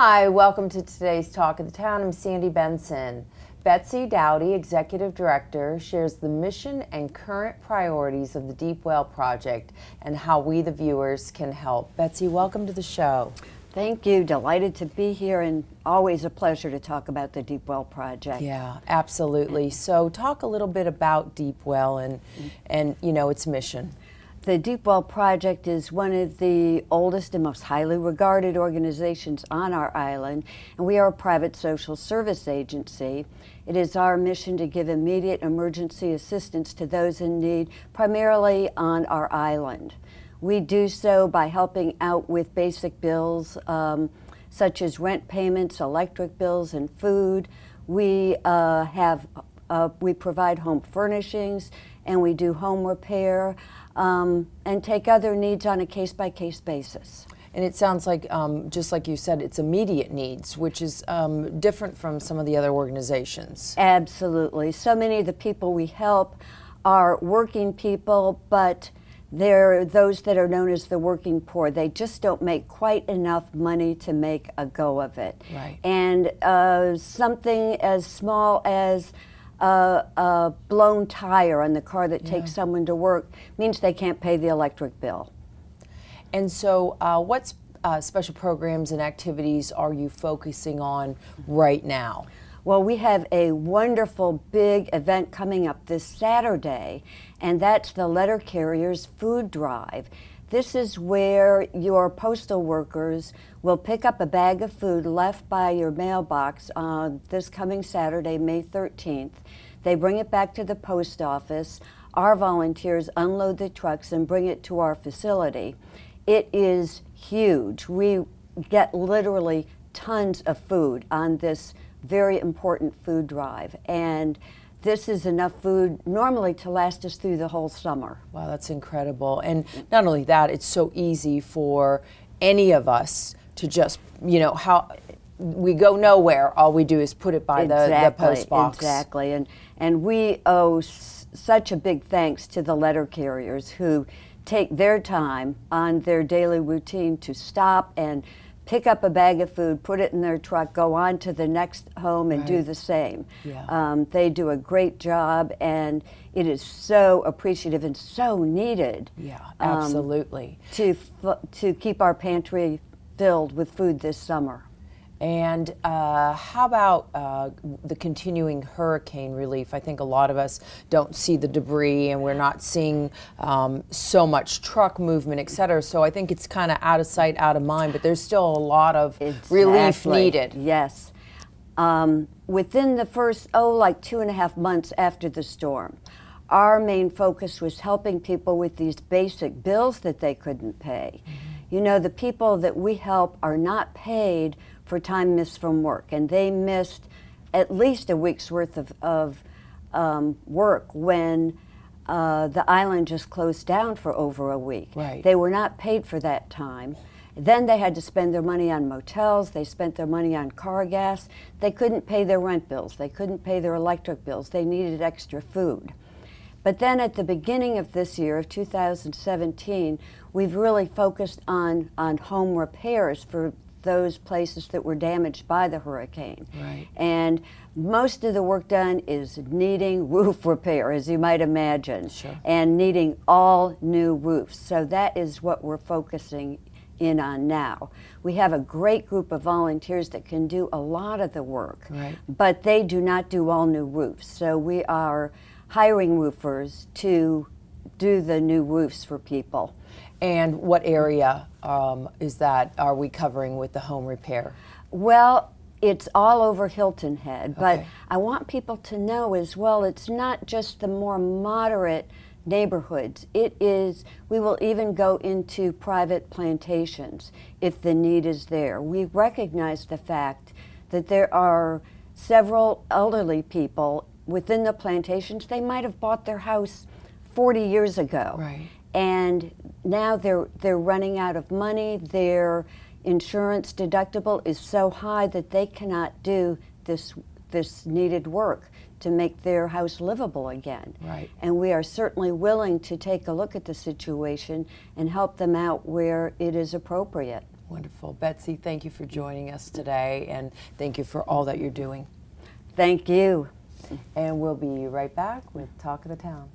Hi, welcome to today's Talk of the Town. I'm Sandy Benson. Betsy Dowdy, Executive Director, shares the mission and current priorities of the Deep Well Project and how we, the viewers, can help. Betsy, welcome to the show. Thank you. Delighted to be here, and always a pleasure to talk about the Deep Well Project. Yeah, absolutely. So talk a little bit about Deep Well and you know, its mission. The Deep Well Project is one of the oldest and most highly regarded organizations on our island, and we are a private social service agency. It is our mission to give immediate emergency assistance to those in need, primarily on our island. We do so by helping out with basic bills such as rent payments, electric bills, and food. We provide home furnishings, and we do home repair, and take other needs on a case-by-case basis. And it sounds like, just like you said, it's immediate needs, which is different from some of the other organizations. Absolutely. So many of the people we help are working people, but they're those that are known as the working poor. They just don't make quite enough money to make a go of it. Right. And something as small as a blown tire on the car that takes someone to work means they can't pay the electric bill. And so what special programs and activities are you focusing on right now? Well, we have a wonderful big event coming up this Saturday, and that's the Letter Carriers Food Drive. This is where your postal workers will pick up a bag of food left by your mailbox this coming Saturday, May 13th. They bring it back to the post office. Our volunteers unload the trucks and bring it to our facility. It is huge. We get literally tons of food on this very important food drive, and this is enough food normally to last us through the whole summer. Wow, that's incredible. And not only that, it's so easy for any of us to just, you know, how we go nowhere, all we do is put it by the post box. Exactly, and we owe such a big thanks to the letter carriers who take their time on their daily routine to stop and pick up a bag of food, put it in their truck, go on to the next home and do the same. Yeah. They do a great job, and it is so appreciative and so needed. Yeah, absolutely. To keep our pantry filled with food this summer. And how about the continuing hurricane relief? I think a lot of us don't see the debris, and we're not seeing so much truck movement, et cetera. So I think it's kind of out of sight, out of mind, but there's still a lot of relief needed. Yes. Within the first, like 2.5 months after the storm, our main focus was helping people with these basic bills that they couldn't pay. You know, the people that we help are not paid for time missed from work, and they missed at least a week's worth of work when the island just closed down for over a week. Right. They were not paid for that time. Then they had to spend their money on motels, they spent their money on car gas, they couldn't pay their rent bills, they couldn't pay their electric bills, they needed extra food. But then at the beginning of this year, of 2017, we've really focused on home repairs for those places that were damaged by the hurricane. Right. And most of the work done is needing roof repair, as you might imagine, and needing all new roofs. So that is what we're focusing in on now. We have a great group of volunteers that can do a lot of the work, but they do not do all new roofs. So we are hiring roofers to do the new roofs for people. And what area are we covering with the home repair? Well, it's all over Hilton Head, but I want people to know as well, it's not just the more moderate neighborhoods. It is, we will even go into private plantations if the need is there. We recognize the fact that there are several elderly people within the plantations. They might have bought their house 40 years ago. Right. And now they're running out of money. Their insurance deductible is so high that they cannot do this needed work to make their house livable again. Right. And we are certainly willing to take a look at the situation and help them out where it is appropriate. Wonderful. Betsy, thank you for joining us today, and thank you for all that you're doing. Thank you. And we'll be right back with Talk of the Town.